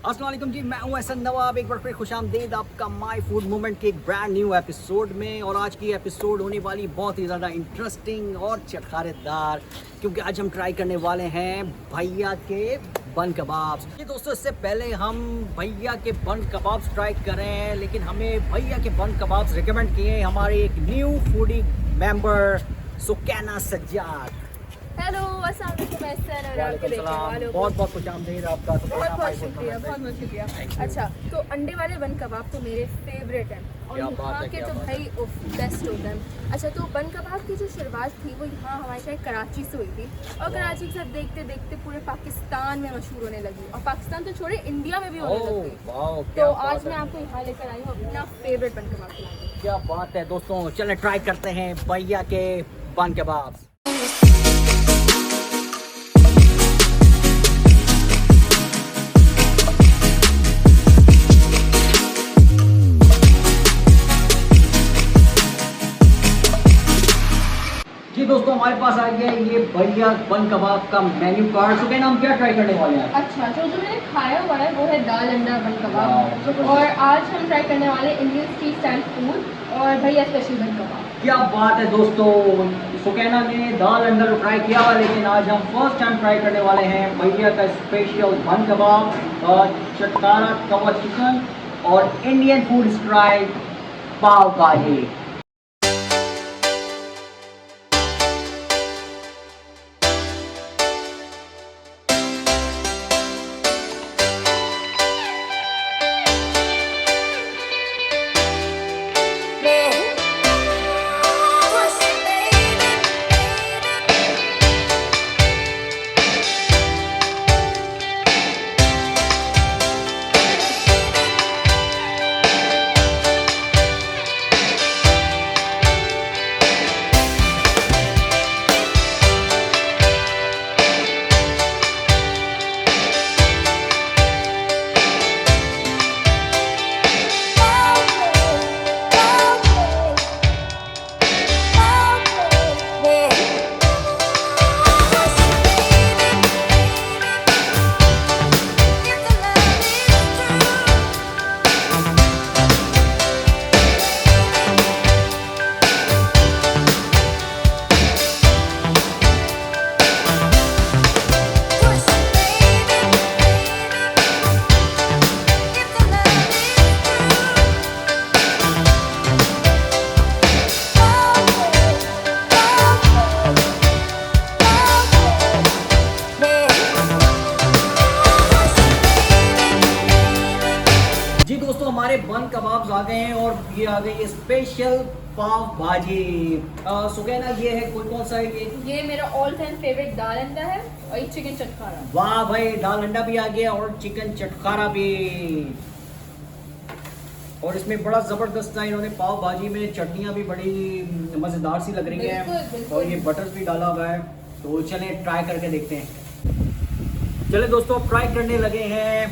अस्सलाम वालेकुम जी, मैं हूं एहसन नवाब। एक बार फिर खुशामदीद आपका माय फूड मूवमेंट के एक ब्रांड न्यू एपिसोड में। और आज की एपिसोड होने वाली बहुत ही ज़्यादा इंटरेस्टिंग और चखारेदार, क्योंकि आज हम ट्राई करने वाले हैं भैया के बन कबाब्स। ये दोस्तों, इससे पहले हम भैया के बन कबाब्स ट्राई करें, लेकिन हमें भैया के बन कबाब्स रिकमेंड किए हमारे एक new foodie member Sukaina Sajjad. Hello, अस्सलाम वालेकुम एहसन और आपके देखने वालों को बहुत बहुत खुशामदीद आपका। बहुत बहुत शुक्रिया, बहुत बहुत शुक्रिया। अच्छा, तो अंडे वाले बन कबाब तो मेरे फेवरेट हैं और यहाँ के तो भाई बेस्ट होते हैं। अच्छा, तो बन कबाब की जो शुरुआत थी वो यहाँ हमारे शायद कराची से हुई थी और कराची के साथ देखते देखते पूरे पाकिस्तान में मशहूर होने लगी और पाकिस्तान तो छोड़े इंडिया में भी होने लग गई। तो आज मैं आपको यहाँ लेकर आई हूँ अपना फेवरेट बन कबाब खिलाने। क्या बात है दोस्तों, चलें ट्राई करते हैं भैया के बन कबाब। जी दोस्तों, हमारे पास आ गया ये भैया बन कबाब का मेन्यू कार्ड। तो क्या नाम, क्या ट्राई करने वाले हैं? अच्छा, जो जो मैंने खाया हुआ है वो है दाल अंडा बन वाह, कबाब जबरदस्त। और आज हम ट्राई करने वाले इंडियन स्ट्रीट स्टाइल फूड और भैया स्पेशल बन कबाब। क्या बात है दोस्तों, सुकैना ने दाल अंडा तो ट्राई किया हुआ, लेकिन आज हम फर्स्ट टाइम ट्राई करने वाले हैं भैया का स्पेशल बन कबाब और चटकारा कवा चिकन और इंडियन फूड स्टाइल पाव भाजी। जी दोस्तों, हमारे बन कबाब्स आ गए हैं और ये आ गई स्पेशल पाव भाजी। सुकैना, ये है कोई कौन सा है ये मेरा ऑल टाइम फेवरेट दाल अंडा है और एक चिकन चटकारा। वाह भाई, दाल अंडा भी आ गया और चिकन चटकारा भी। और इसमें बड़ा जबरदस्त था, इन्होंने पाव भाजी में चटनियाँ भी बड़ी मज़ेदार सी लग रही बिल्कुल, हैं बिल्कुल। और ये बटर भी डाला हुआ है। तो चलें ट्राई करके देखते हैं। चले दोस्तों, अब ट्राई करने लगे हैं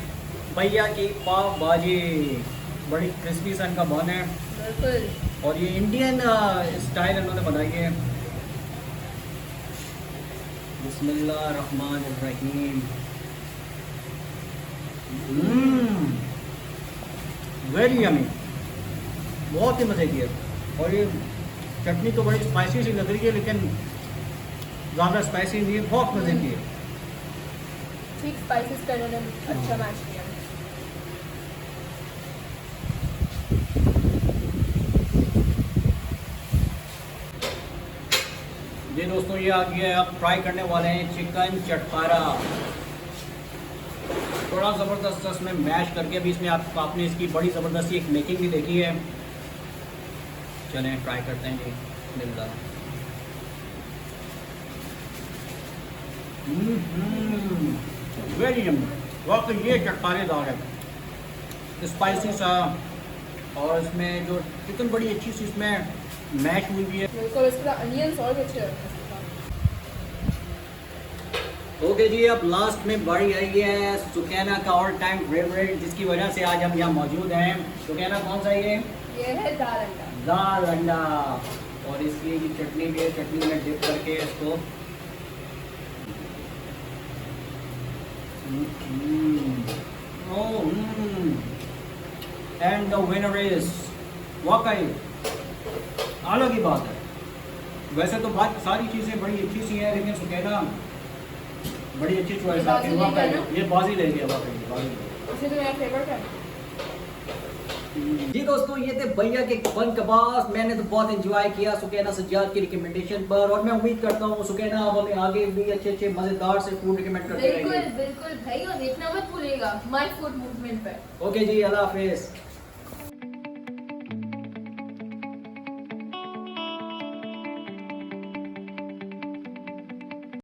भैया की पाव भाजी। बड़ी क्रिस्पी सा इनका बन है बिल्कुल। और ये इंडियन स्टाइल इन्होंने बनाई है। बिस्मिल्लाहिर्रहमानिर्रहीम। वेरी यमी, बहुत ही मज़े की है। और ये चटनी तो बड़ी स्पाइसी सी लग रही है, लेकिन ज़्यादा स्पाइसी नहीं है, बहुत मज़े की है। ठीक स्पाइसेस का इन्होंने अच्छा मैच किया। जी दोस्तों, ये आ गया है। आप ट्राई करने वाले हैं चिकन चटकारा। थोड़ा ज़बरदस्त इसमें मैश करके भी इसमें आपने इसकी बड़ी ज़बरदस्ती एक मेकिंग भी देखी है। चलें ट्राई करते हैं जी, मिलता वेरी यम्मी। वाकई ये चटकारेदार है, स्पाइसी सा, और इसमें जो चिकन बड़ी अच्छी सी इसमें मैश हुई भी है। बिल्कुल, इसके साथ अनियंस और भी अच्छे लगते हैं। ओके जी, अब लास्ट में बारी आई है सुकैना का ऑल टाइम फेवरेट, जिसकी वजह से आज हम यहाँ मौजूद हैं। सुकैना, कौन सा ये है दाल अंडा। दाल अंडा। और इसकी ये चटनी भी है, चटनी में डिप करके इसको एंड द विनर इज वाकई अलग ही बात है। वैसे तो बात सारी चीज़ें बड़ी अच्छी सी हैं, लेकिन सुकैना बड़ी अच्छी चॉइस आपकी, बाजी ले गया ना? वाकई ये बाजी ले गया वाकई, बाजी ले गया। उसे तो मेरा फेवरेट है। जी दोस्तों, ये थे भैया के बन कबाब। मैंने तो बहुत एंजॉय किया सुकैना सज्जाद की रिकमेंडेशन पर, और मैं उम्मीद करता हूँ सुकैना आप हमें आगे भी अच्छे अच्छे मज़ेदार से फूड रिकमेंड करते बिल्कुल रहेंगे। बिल्कुल भाई, और देखना मत भूलिएगा माय फूड मूवमेंट पर। ओके जी, अल्लाह हाफिज़।